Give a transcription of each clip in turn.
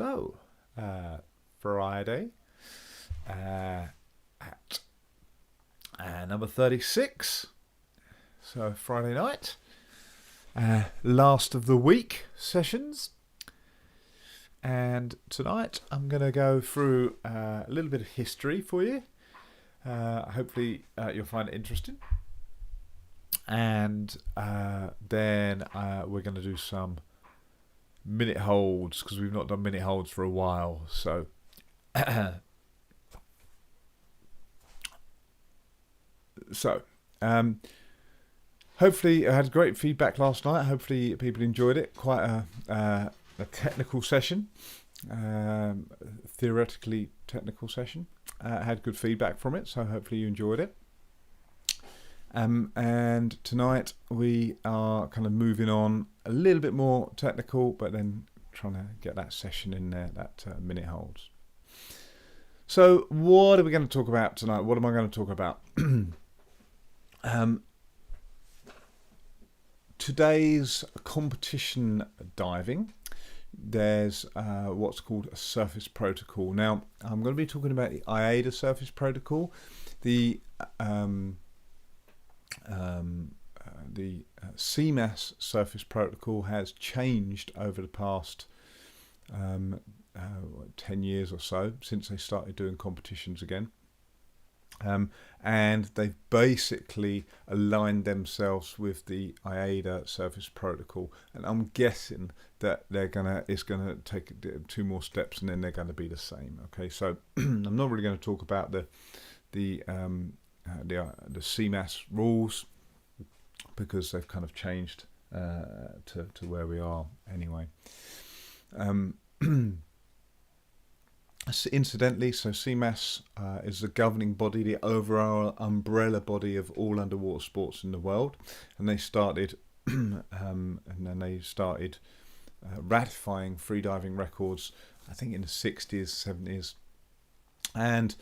So, Friday at number 36. So, Friday night, last of the week sessions. And tonight I'm going to go through a little bit of history for you. Hopefully you'll find it interesting. And then we're going to do some minute holds, because we've not done minute holds for a while. So hopefully I had great feedback last night. Hopefully people enjoyed it. Quite a technical session, theoretically technical session. Had good feedback from it, so hopefully you enjoyed it. And tonight we are kind of moving on a little bit more technical, but then trying to get that session in there, that minute holds. So what are we going to talk about tonight? What am I going to talk about? Today's competition diving, there's what's called a surface protocol. Now, I'm going to be talking about the AIDA surface protocol. The CMAS surface protocol has changed over the past 10 years or so, since they started doing competitions again. And they've basically aligned themselves with the AIDA surface protocol, and I'm guessing that it's gonna take 2 more steps, and then they're going to be the same. Okay, so I'm not really going to talk about the CMAS rules, because they've kind of changed to where we are anyway. Incidentally, so CMAS is the governing body, the overall umbrella body of all underwater sports in the world, and they started ratifying freediving records, I think in the 60s, 70s, and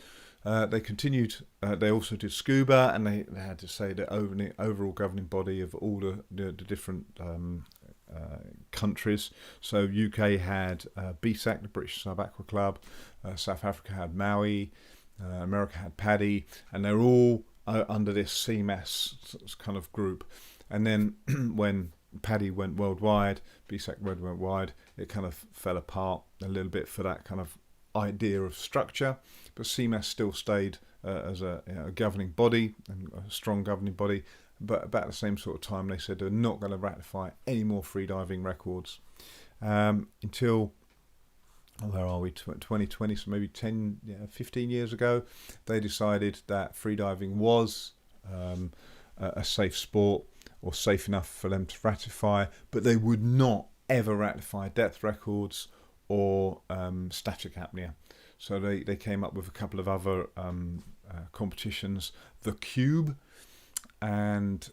they continued. They also did scuba, and they had to say the overall governing body of all the different countries. So UK had BSAC, the British Sub Aqua Club. South Africa had Maui. America had PADI, and they're all under this CMAS kind of group. And then when PADI went worldwide, BSAC went worldwide, it kind of fell apart a little bit for that kind of idea of structure. But CMAS still stayed as a governing body, and a strong governing body. But about the same sort of time, they said they're not going to ratify any more freediving records until, where are we, 2020, so maybe 15 years ago, they decided that freediving was a safe sport, or safe enough for them to ratify, but they would not ever ratify depth records or static apnea. So they came up with a couple of other competitions, the Cube, and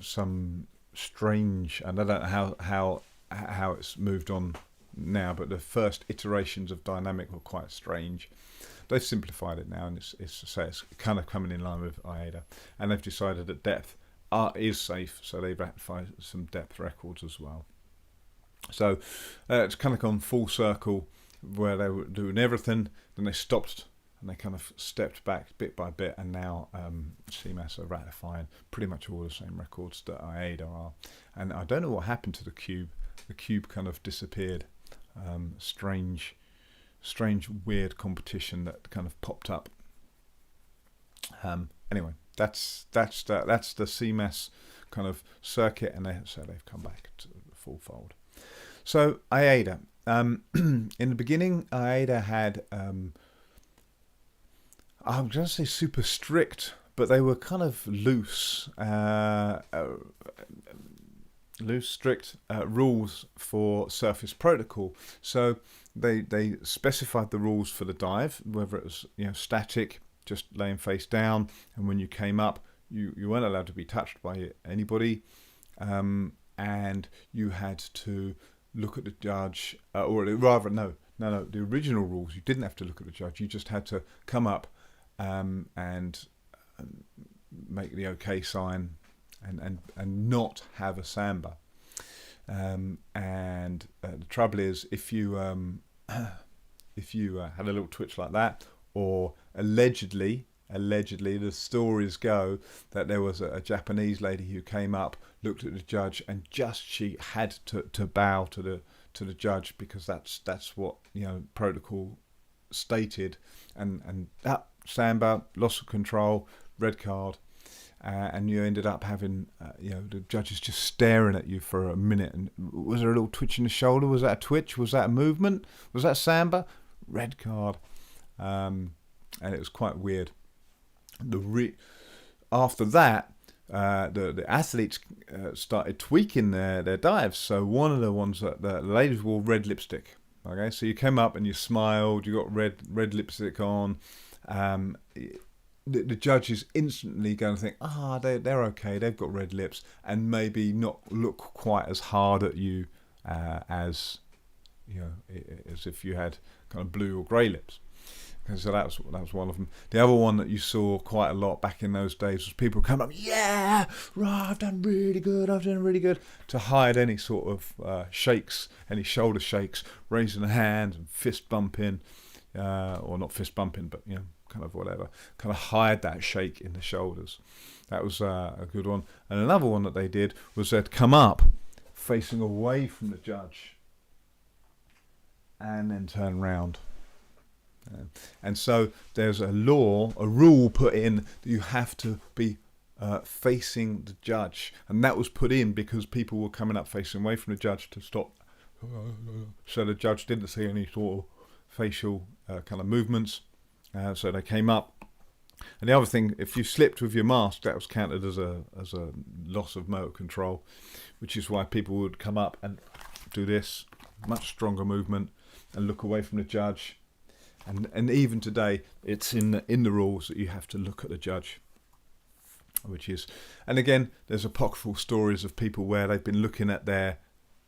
some strange, and I don't know how it's moved on now, but the first iterations of dynamic were quite strange. They've simplified it now, and it's kind of coming in line with AIDA, and they've decided that depth is safe, so they've ratified some depth records as well. So it's kind of gone full circle, where they were doing everything, then they stopped, and they kind of stepped back bit by bit, and now CMAS are ratifying pretty much all the same records that AIDA are. And I don't know what happened to the Cube. The Cube kind of disappeared. Strange, weird competition that kind of popped up. Anyway, that's the CMAS kind of circuit, and they've come back to the full fold. So AIDA. In the beginning, AIDA had I'm going to say super strict, but they were kind of loose, strict rules for surface protocol. So they specified the rules for the dive, whether it was static, just laying face down, and when you came up, you weren't allowed to be touched by anybody, and you had to look at the judge, or rather, no, the original rules, you didn't have to look at the judge, you just had to come up and make the OK sign and not have a samba. And the trouble is, if you had a little twitch like that, or allegedly the stories go that there was a Japanese lady who came up, looked at the judge, and she had to bow to the judge, because that's what protocol stated, and that Samba, loss of control, red card. And you ended up having, the judges just staring at you for a minute. And was there a little twitch in the shoulder? Was that a twitch? Was that a movement? Was that Samba? Red card. And it was quite weird. After that, the athletes started tweaking their dives. So one of the ones that the ladies wore red lipstick. Okay, so you came up and you smiled. You got red lipstick on. The judge is instantly going to think, they're okay, they've got red lips, and maybe not look quite as hard at you as if you had kind of blue or grey lips. And so that was one of them. The other one that you saw quite a lot back in those days was people coming up, yeah, right, I've done really good, to hide any sort of shakes, any shoulder shakes, raising a hand and fist bumping, or not fist bumping, but kind of whatever, kind of hide that shake in the shoulders. That was a good one. And another one that they did was they'd come up facing away from the judge and then turn round. And so there's a rule put in that you have to be facing the judge, and that was put in because people were coming up facing away from the judge to stop, so the judge didn't see any sort of facial kind of movements. So they came up. And the other thing, if you slipped with your mask, that was counted as a loss of motor control, which is why people would come up and do this much stronger movement and look away from the judge. And even today, it's in the rules that you have to look at the judge, and again, there's apocryphal stories of people where they've been looking at their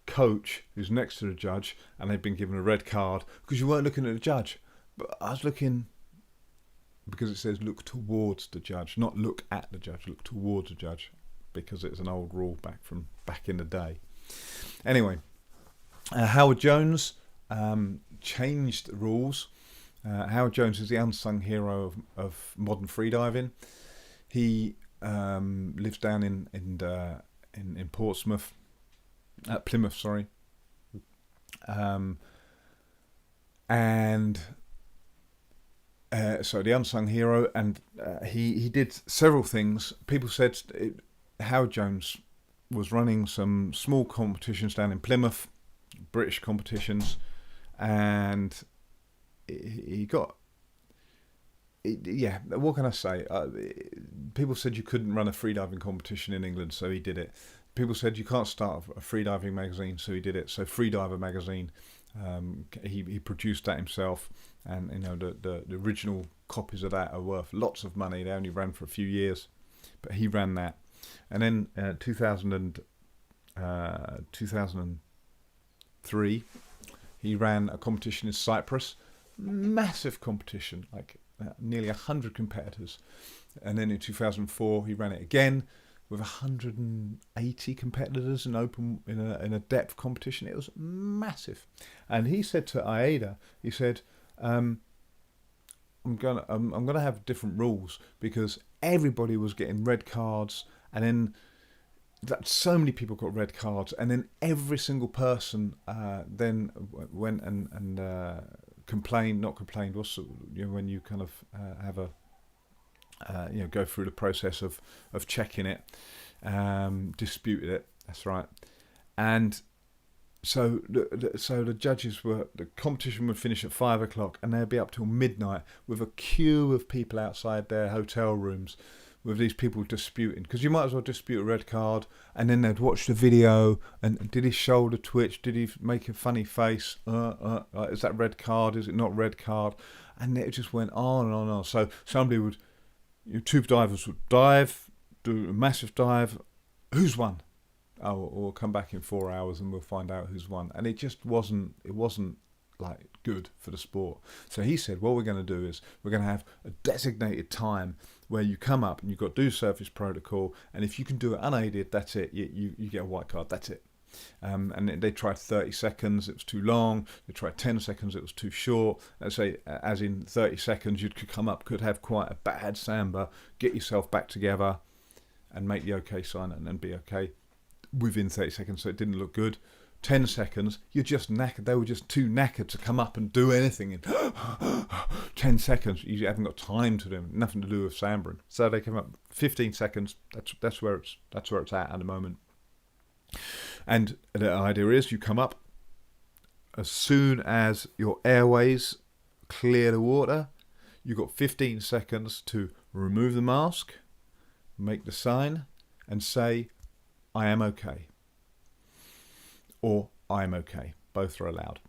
coach who's next to the judge, and they've been given a red card because you weren't looking at the judge. But I was looking, because it says look towards the judge, not look at the judge, look towards the judge, because it's an old rule back in the day. Anyway, Howard Jones changed the rules. Howard Jones is the unsung hero of modern freediving. He lives down in Portsmouth, Plymouth, sorry. So the unsung hero, and he did several things. People said Howard Jones was running some small competitions down in Plymouth, British competitions, and what can I say? People said you couldn't run a freediving competition in England, so he did it. People said you can't start a freediving magazine, so he did it. So Freediver magazine, he produced that himself, and the original copies of that are worth lots of money. They only ran for a few years, but he ran that. And then 2003, he ran a competition in Cyprus. Massive competition, like nearly 100 competitors. And then in 2004 he ran it again with 180 competitors in a depth competition. It was massive. And he said to AIDA, he said, I'm gonna have different rules, because everybody was getting red cards, and then so many people got red cards, and then every single person then went and complained. What's when you kind of have a go through the process of checking it, disputed it. That's right. And so the judges the competition would finish at 5 o'clock, and they'd be up till midnight with a queue of people outside their hotel rooms, with these people disputing, because you might as well dispute a red card, and then they'd watch the video, and did his shoulder twitch, did he make a funny face, is that red card, is it not red card, and it just went on and on and on. So somebody would, two divers would dive, do a massive dive, who's won? Oh, we'll come back in 4 hours and we'll find out who's won. And it wasn't like good for the sport. So he said, what we're going to do is we're going to have a designated time where you come up and you've got to do surface protocol, and if you can do it unaided, that's it. You get a white card, that's it. And they tried 30 seconds, it was too long. They tried 10 seconds, it was too short. Let's say, as in 30 seconds, you could come up, could have quite a bad samba, get yourself back together and make the okay sign and be okay within 30 seconds, so it didn't look good. 10 seconds, you're just knackered. They were just too knackered to come up and do anything in 10 seconds. You haven't got time to do nothing to do with sambering. So they came up 15 seconds. That's where it's at the moment. And the idea is you come up as soon as your airways clear the water. You've got 15 seconds to remove the mask, make the sign, and say, "I am okay," or "I am okay." Both are allowed.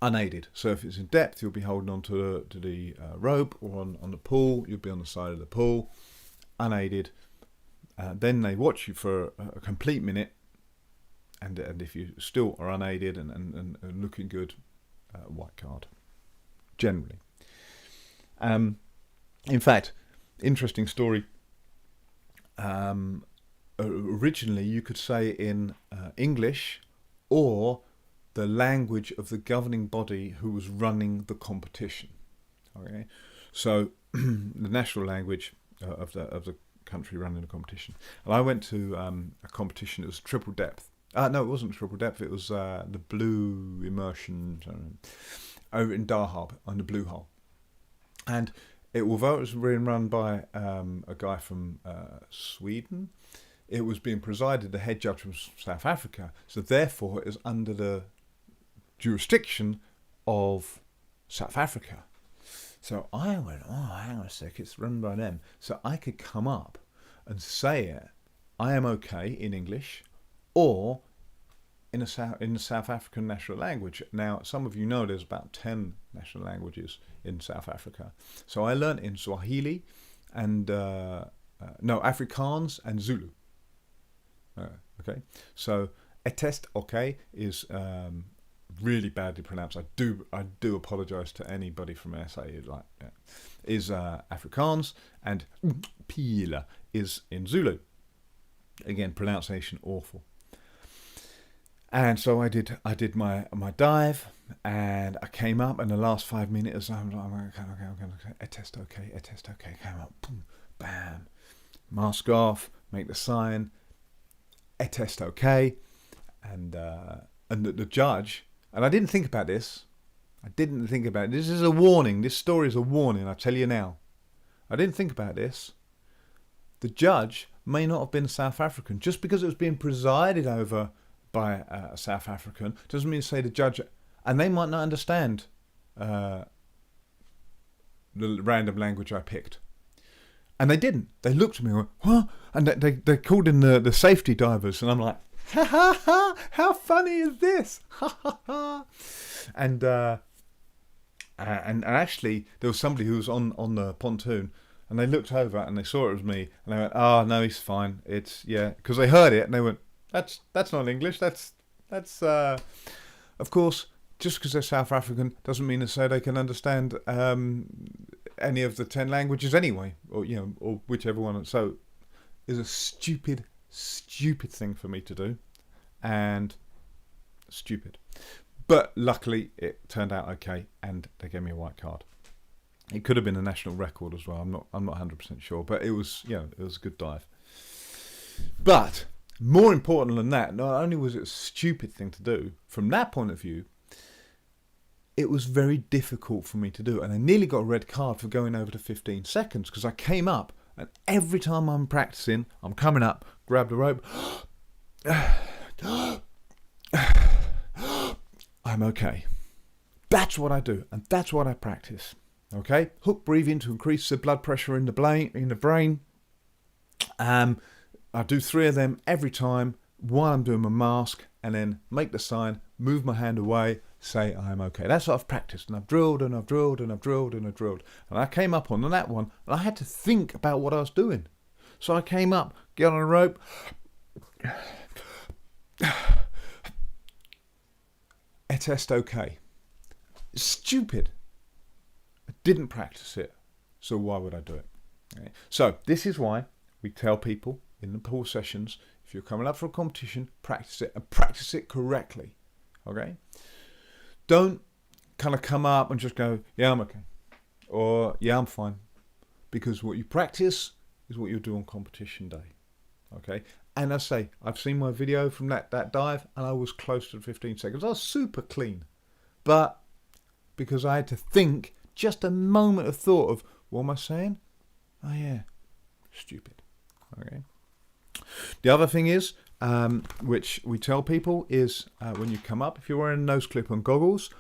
Unaided. So if it's in depth, you'll be holding on to the rope, or on the pool, you'll be on the side of the pool. Unaided. Then they watch you for a complete minute, and if you still are unaided and looking good, white card. Generally. In fact, interesting story. Originally, you could say in English or the language of the governing body who was running the competition. Okay, so the national language of the country running the competition. And I went to a competition. It was triple depth. No, it wasn't triple depth. It was the blue immersion over in Dahab on the Blue Hole, and although it was being run by a guy from Sweden, it was being presided, the head judge from South Africa, so therefore it was under the jurisdiction of South Africa. So I went, oh, hang on a sec, it's run by them. So I could come up and say it, "I am okay," in English, or in the South African national language. Now, some of you know there's about 10 national languages in South Africa. So I learned in Swahili and, Afrikaans and Zulu. Okay, so "etest okay" is really badly pronounced. I do apologise to anybody from SA. Is Afrikaans, and "pila" is in Zulu. Again, pronunciation awful. And so I did my dive, and I came up, and the last 5 minutes I'm okay, "etest okay," came up, boom, bam, mask off, make the sign, "etest okay," and the judge, and I didn't think about this. This is a warning. This story is a warning. I tell you now. I didn't think about this. The judge may not have been South African. Just because it was being presided over by a South African doesn't mean to say the judge, and they might not understand the random language I picked. And they didn't. They looked at me and went, "What?" And they called in the safety divers, and I'm like, "Ha ha ha! How funny is this?" Ha ha ha! And actually, there was somebody who was on the pontoon, and they looked over and they saw it was me, and they went, "Oh no, he's fine. It's because they heard it and they went, "That's not English. That's of course." Just because they're South African doesn't mean to say they can understand any of the 10 languages anyway, or whichever one. So it's a stupid thing for me to do, and stupid. But luckily, it turned out okay, and they gave me a white card. It could have been a national record as well. I'm not 100% sure, but it was it was a good dive. But more important than that, not only was it a stupid thing to do, from that point of view, it was very difficult for me to do. And I nearly got a red card for going over to 15 seconds because I came up, and every time I'm practicing, I'm coming up, grab the rope, I'm okay. That's what I do, and that's what I practice. Okay? Hook breathing to increase the blood pressure in the brain. I do 3 of them every time while I'm doing my mask, and then make the sign, move my hand away, say I'm okay. That's what I've practiced, and I've drilled and I've drilled and I've drilled and I've drilled. And I came up on that one, and I had to think about what I was doing. So I came up, get on a rope, "etest okay." Stupid. I didn't practice it, so why would I do it? Okay. So this is why we tell people in the pool sessions, If you're coming up for a competition, practice it, and practice it correctly. Okay? Don't kind of come up and just go, yeah, I'm okay. Or, yeah, I'm fine. Because what you practice is what you'll do on competition day. Okay? And I say, I've seen my video from that dive, and I was close to 15 seconds. I was super clean. But because I had to think, just a moment of thought of, what am I saying? Oh, yeah, stupid. Okay. The other thing is, which we tell people, is when you come up, if you're wearing a nose clip and goggles,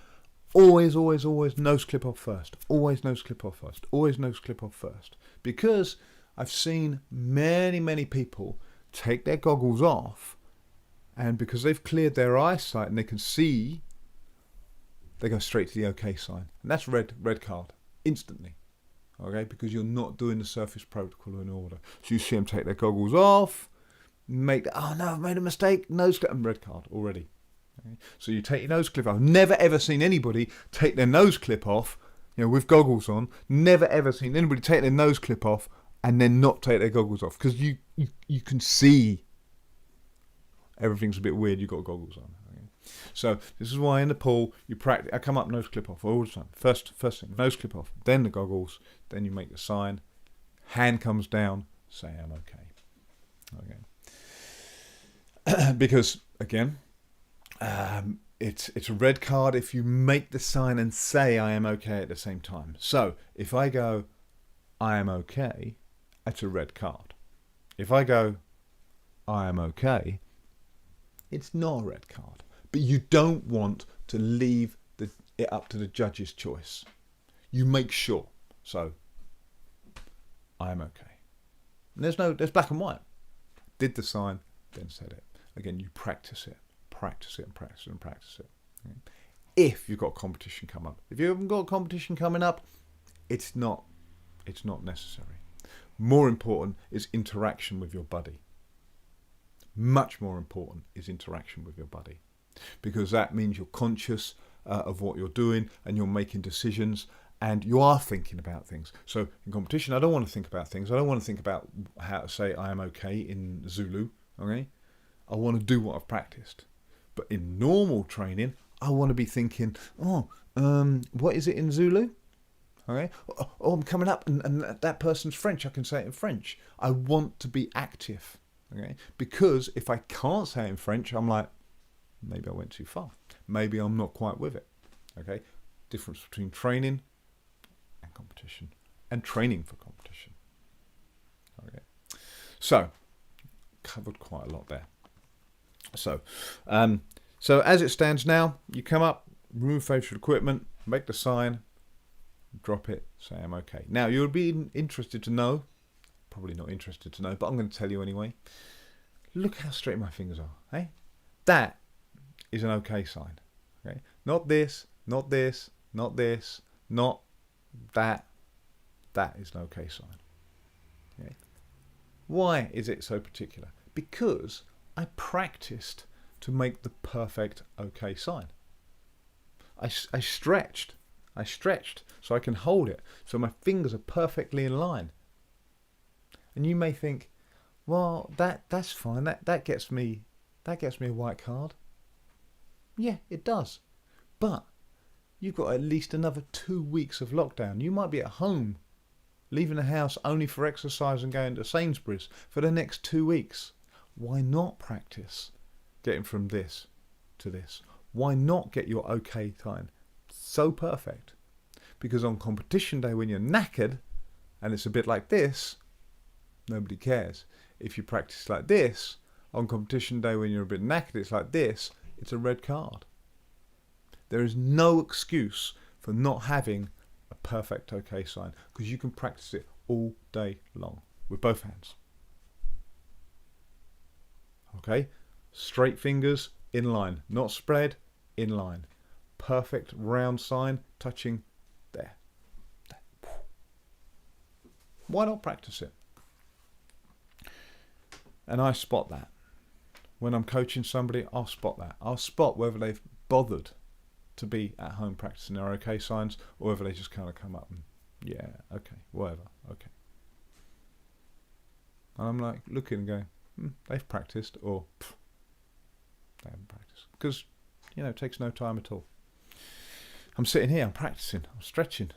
always nose clip off first. Always nose clip off first. Always nose clip off first. Because I've seen many people take their goggles off, and because they've cleared their eyesight and they can see, they go straight to the OK sign. And that's red card, instantly. Okay, because you're not doing the surface protocol in order. So you see them take their goggles off, oh no, I've made a mistake, nose clip, and red card already. Okay? So you take your nose clip off. Never ever seen anybody take their nose clip off, with goggles on. Never ever seen anybody take their nose clip off and then not take their goggles off, because you can see everything's a bit weird. You've got goggles on. So this is why in the pool you practice. I come up, nose clip off all the time. First thing, nose clip off, then the goggles, then you make the sign. Hand comes down, say I'm okay. Okay. Because again, it's a red card if you make the sign and say I am okay at the same time. So if I go I am okay, that's a red card. If I go I am okay, it's not a red card. But you don't want to leave it up to the judge's choice. You make sure. So, I am okay. And there's black and white. Did the sign, then said it. Again, you practice it. Practice it and practice it and practice it. Okay? If you've got competition come up. If you haven't got competition coming up, it's not necessary. More important is interaction with your buddy. Much more important is interaction with your buddy. Because that means you're conscious of what you're doing, and you're making decisions, and you are thinking about things. So in competition, I don't want to think about things. I don't want to think about how to say I am okay in Zulu. Okay, I want to do what I've practiced. But in normal training, I want to be thinking, what is it in Zulu? Okay, oh, I'm coming up, and that person's French. I can say it in French. I want to be active. Okay, because if I can't say it in French, I'm like, maybe I went too far. Maybe I'm not quite with it. Okay? Difference between training and competition. And training for competition. Okay. So, covered quite a lot there. So as it stands now, you come up, remove facial equipment, make the sign, drop it, say I'm okay. Now, you'll be interested to know, probably not interested to know, but I'm going to tell you anyway. Look how straight my fingers are. Hey? That is an okay sign. Okay, not this, not this, not this, not that. That is an okay sign. Okay. Why is it so particular? Because I practiced to make the perfect okay sign. I stretched so I can hold it, so my fingers are perfectly in line. And you may think, well, that's fine. That gets me a white card. Yeah, it does. But you've got at least another 2 weeks of lockdown. You might be at home, leaving the house only for exercise and going to Sainsbury's for the next 2 weeks. Why not practice getting from this to this? Why not get your okay time so perfect? Because on competition day, when you're knackered and it's a bit like this, nobody cares. If you practice like this, on competition day when you're a bit knackered, it's like this, it's a red card. There is no excuse for not having a perfect okay sign, because you can practice it all day long with both hands. Okay? Straight fingers in line, not spread, in line. Perfect round sign touching there. Why not practice it? And I spot that. When I'm coaching somebody, I'll spot that. I'll spot whether they've bothered to be at home practicing their okay signs, or whether they just kind of come up and, yeah, okay, whatever, okay. And I'm like looking and going, they've practiced, or they haven't practiced. Because, it takes no time at all. I'm sitting here, I'm practicing, I'm stretching.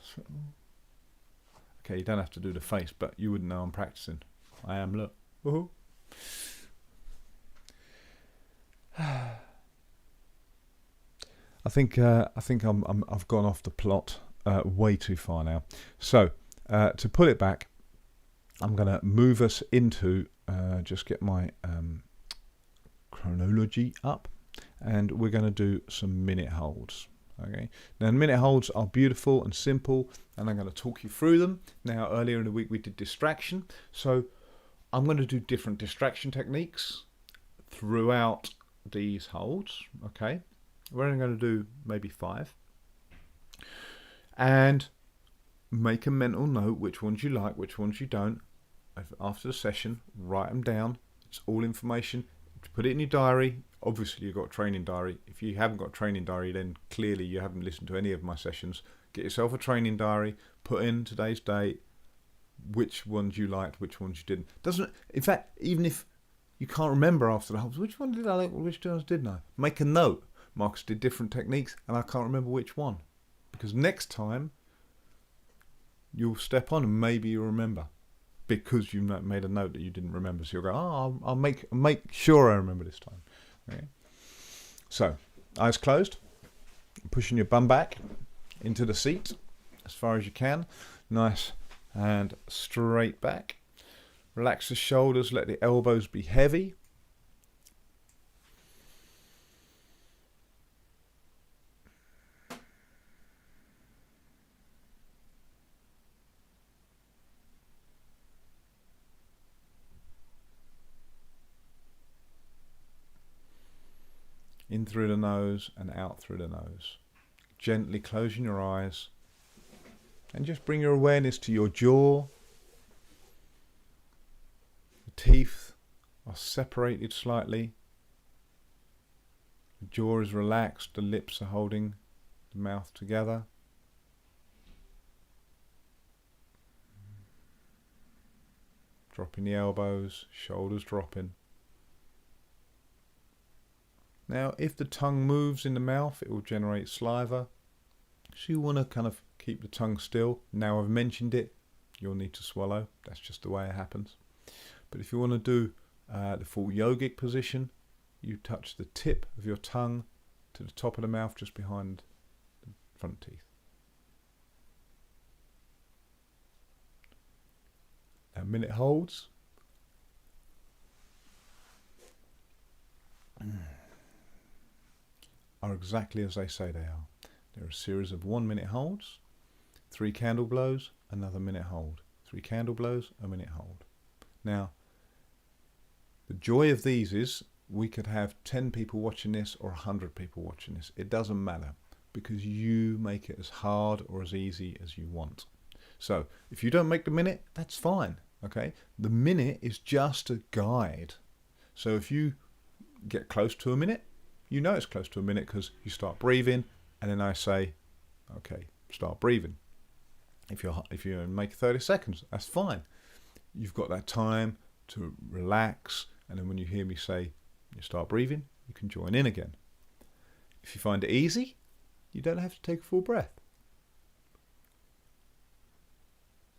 Okay, you don't have to do the face, but you wouldn't know I'm practicing. I am, look. Woohoo. I think I've gone off the plot way too far now. So to pull it back, I'm going to move us into just get my chronology up, and we're going to do some minute holds. Okay. Now, minute holds are beautiful and simple, and I'm going to talk you through them. Now, earlier in the week we did distraction, so I'm going to do different distraction techniques throughout these holds. Okay. We're only going to do maybe 5. And make a mental note which ones you like, which ones you don't. After the session, write them down. It's all information. Put it in your diary. Obviously, you've got a training diary. If you haven't got a training diary, then clearly you haven't listened to any of my sessions. Get yourself a training diary. Put in today's date, which ones you liked, which ones you didn't. In fact, even if you can't remember after the holds, which one did I like, which ones didn't I? Make a note. Marcus did different techniques, and I can't remember which one. Because next time, you'll step on and maybe you'll remember. Because you made a note that you didn't remember. So you'll go, I'll make sure I remember this time. Okay. So, eyes closed. Pushing your bum back into the seat as far as you can. Nice and straight back. Relax the shoulders, let the elbows be heavy. In through the nose and out through the nose. Gently closing your eyes and just bring your awareness to your jaw. The teeth are separated slightly. The jaw is relaxed, the lips are holding the mouth together. Dropping the elbows, shoulders dropping. Now, if the tongue moves in the mouth, it will generate saliva. So you want to kind of keep the tongue still. Now I've mentioned it, you'll need to swallow. That's just the way it happens. But if you want to do the full yogic position, you touch the tip of your tongue to the top of the mouth, just behind the front teeth. Now, minute holds. Are exactly as they say they are. They're a series of 1 minute holds, 3 candle blows, another minute hold, 3 candle blows, a minute hold. Now, the joy of these is we could have 10 people watching this or 100 people watching this. It doesn't matter, because you make it as hard or as easy as you want. So if you don't make the minute, that's fine. Okay, the minute is just a guide. So if you get close to a minute, you know it's close to a minute because you start breathing, and then I say, okay, start breathing. If you make 30 seconds, that's fine. You've got that time to relax, and then when you hear me say, you start breathing, you can join in again. If you find it easy, you don't have to take a full breath.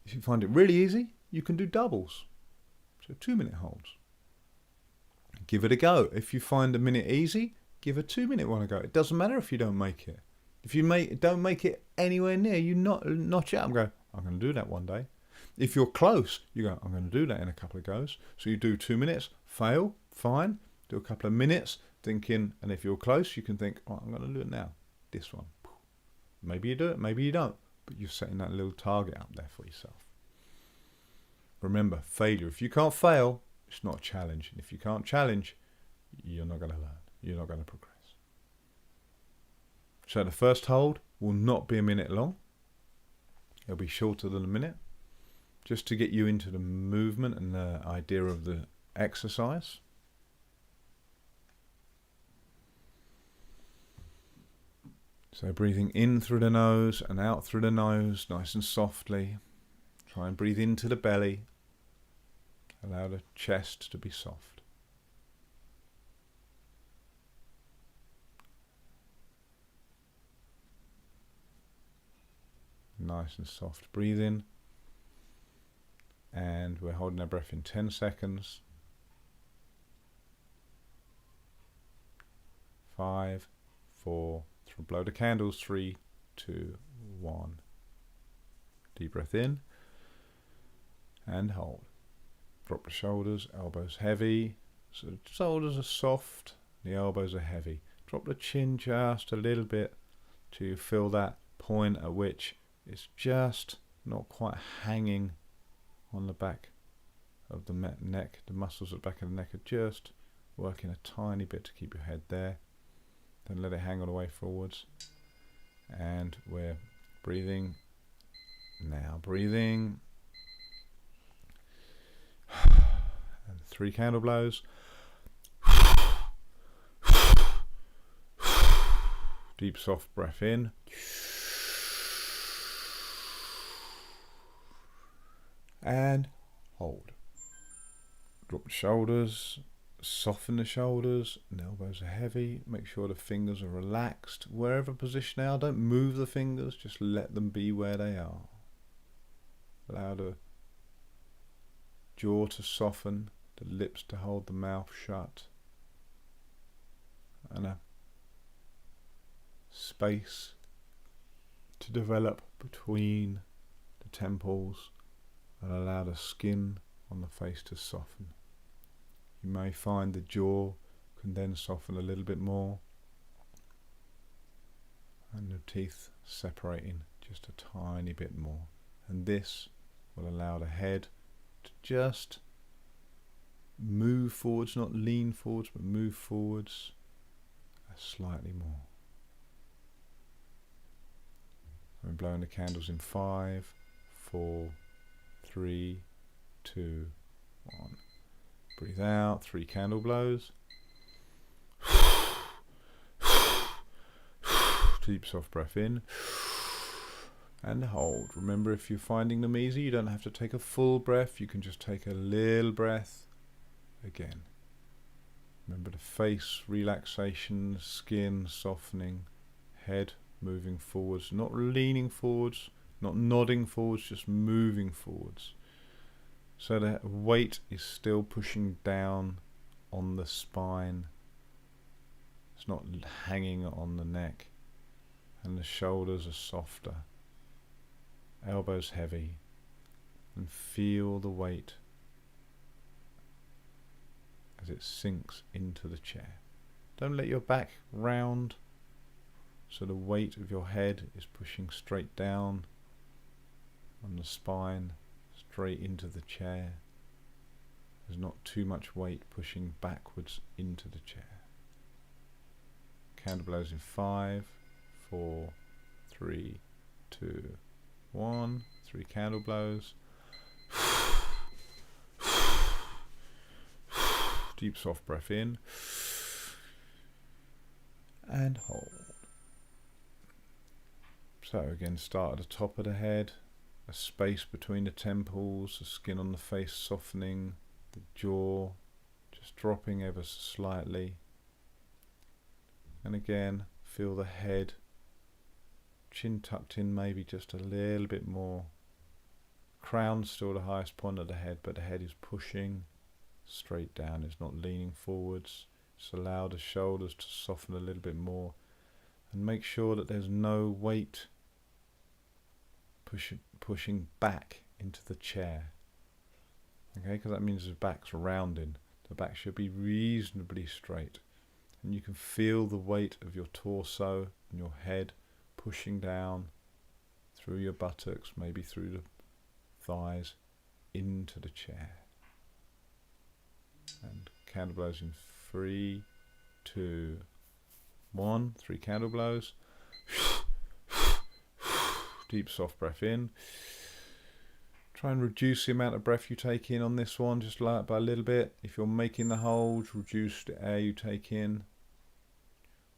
If you find it really easy, you can do doubles. So 2 minute holds. Give it a go. If you find a minute easy, give a 2 minute one a go. It doesn't matter if you don't make it. If you don't make it anywhere near, you notch it out and go, I'm going to do that one day. If you're close, you go, I'm going to do that in a couple of goes. So you do 2 minutes, fail, fine. Do a couple of minutes, thinking, and if you're close, you can think, oh, I'm going to do it now. This one. Maybe you do it, maybe you don't. But you're setting that little target up there for yourself. Remember, failure. If you can't fail, it's not a challenge. And if you can't challenge, you're not going to learn. You're not going to progress. So the first hold will not be a minute long. It'll be shorter than a minute, just to get you into the movement and the idea of the exercise. So breathing in through the nose and out through the nose, nice and softly. Try and breathe into the belly. Allow the chest to be soft. nice and soft. Breathe in. And we're holding our breath in 10 seconds. 5, 4, blow the candles. 3, 2, 1. Deep breath in. And hold. Drop the shoulders, elbows heavy. So the shoulders are soft, the elbows are heavy. Drop the chin just a little bit till you feel that point at which it's just not quite hanging on the back of the neck. The muscles at the back of the neck are just working a tiny bit to keep your head there. Then let it hang all the way forwards. And we're breathing. Now breathing. And 3 candle blows. Deep soft breath in. And hold. Drop the shoulders, soften the shoulders, the elbows are heavy, make sure the fingers are relaxed. Wherever position they are, don't move the fingers, just let them be where they are. Allow the jaw to soften, the lips to hold the mouth shut, and a space to develop between the temples and allow the skin on the face to soften. You may find the jaw can then soften a little bit more and the teeth separating just a tiny bit more, and this will allow the head to just move forwards, not lean forwards, but move forwards slightly more. I'm blowing the candles in 5, 4, 3, 2, 1. Breathe out, 3 candle blows. Deep soft breath in. And hold. Remember, if you're finding them easy, you don't have to take a full breath. You can just take a little breath again. Remember the face relaxation, skin softening, head moving forwards, not leaning forwards, not nodding forwards, just moving forwards. So the weight is still pushing down on the spine. It's not hanging on the neck. And the shoulders are softer. Elbows heavy. And feel the weight as it sinks into the chair. Don't let your back round, so the weight of your head is pushing straight down on the spine, straight into the chair. There's not too much weight pushing backwards into the chair. Candle blows in 5, 4, 3, 2, 1. 3 candle blows. Deep soft breath in and hold. So again, start at the top of the head, a space between the temples, the skin on the face softening, the jaw just dropping ever so slightly. And again, feel the head, chin tucked in maybe just a little bit more. Crown's still the highest point of the head, but the head is pushing straight down. It's not leaning forwards. Just allow the shoulders to soften a little bit more, and make sure that there's no weight pushing back into the chair. Okay, because that means the back's rounding. The back should be reasonably straight, and you can feel the weight of your torso and your head pushing down through your buttocks, maybe through the thighs, into the chair. And candle blows in 3, 2, 1. 3 candle blows. Deep soft breath in. Try and reduce the amount of breath you take in on this one, just like by a little bit. If you're making the holds, reduce the air you take in.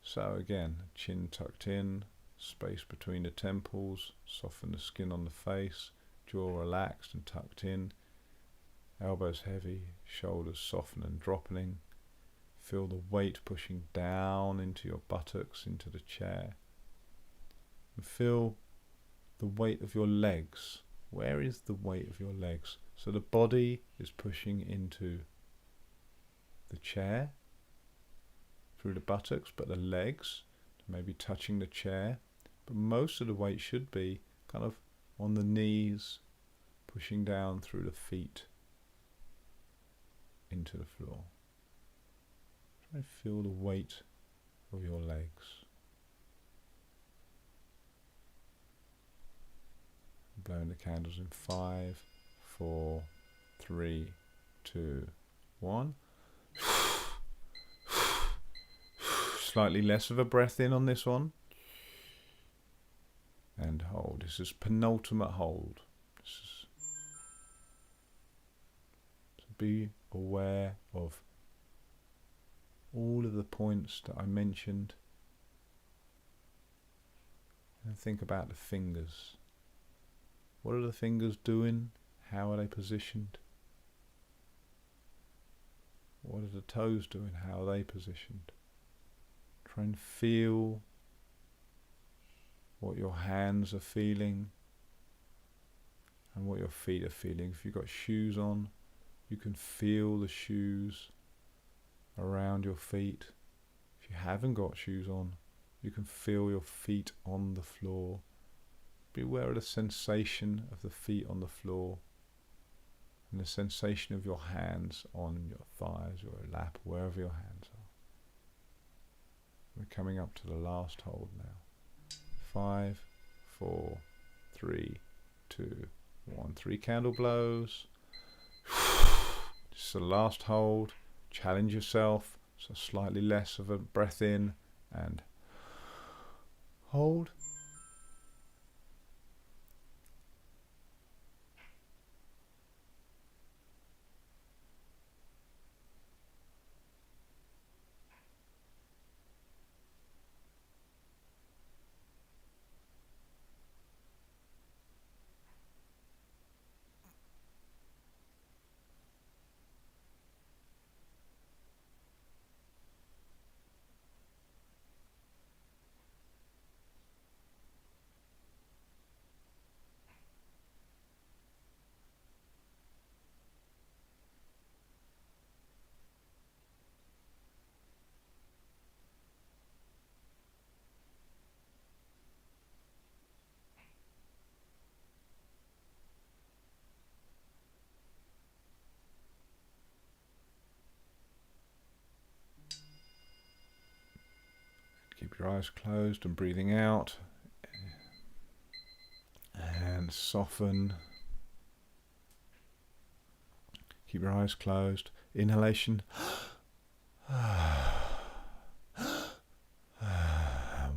So again, chin tucked in, space between the temples, soften the skin on the face, jaw relaxed and tucked in, elbows heavy, shoulders soften and dropping. Feel the weight pushing down into your buttocks, into the chair. And feel the weight of your legs. Where is the weight of your legs? So the body is pushing into the chair through the buttocks, but the legs maybe touching the chair. But most of the weight should be kind of on the knees, pushing down through the feet into the floor. Try and feel the weight of your legs. Blowing the candles in 5, 4, 3, 2, 1. Slightly less of a breath in on this one. And hold. This is penultimate hold. So be aware of all of the points that I mentioned. And think about the fingers. What are the fingers doing? How are they positioned? What are the toes doing? How are they positioned? Try and feel what your hands are feeling and what your feet are feeling. If you've got shoes on, you can feel the shoes around your feet. If you haven't got shoes on, you can feel your feet on the floor. Be aware of the sensation of the feet on the floor and the sensation of your hands on your thighs, your lap, wherever your hands are. We're coming up to the last hold now. 5, 4, 3, 2, 1. 3 candle blows. This is the last hold. Challenge yourself. So slightly less of a breath in and hold. Keep your eyes closed and breathing out. And soften. Keep your eyes closed. Inhalation.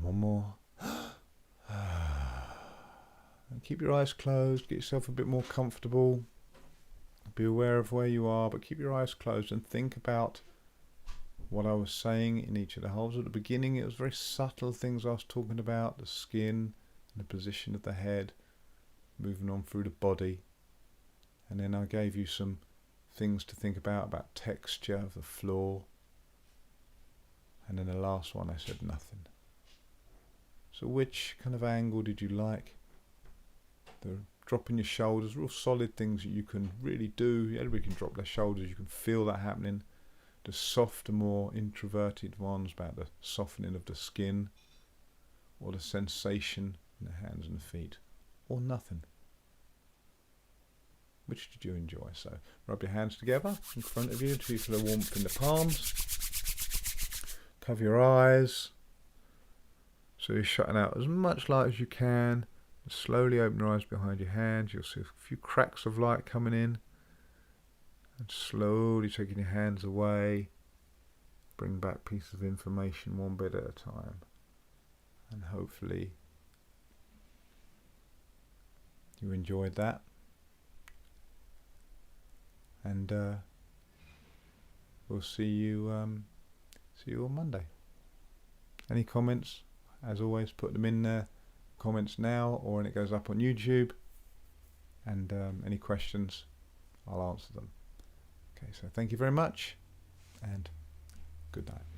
One more. And keep your eyes closed. Get yourself a bit more comfortable. Be aware of where you are, but keep your eyes closed and think about what I was saying in each of the holds. At the beginning, it was very subtle things I was talking about, the skin, and the position of the head, moving on through the body. And then I gave you some things to think about texture of the floor. And then the last one, I said nothing. So which kind of angle did you like? The dropping your shoulders, real solid things that you can really do. Everybody can drop their shoulders, you can feel that happening. The softer, more introverted ones about the softening of the skin, or the sensation in the hands and the feet, or nothing. Which did you enjoy? So rub your hands together in front of you to feel the warmth in the palms. Cover your eyes. So you're shutting out as much light as you can. And slowly open your eyes behind your hands. You'll see a few cracks of light coming in. And slowly taking your hands away. Bring back pieces of information one bit at a time. And hopefully you enjoyed that. And we'll see you on Monday. Any comments? As always, put them in the comments now or when it goes up on YouTube. And any questions, I'll answer them. Okay, so thank you very much and good night.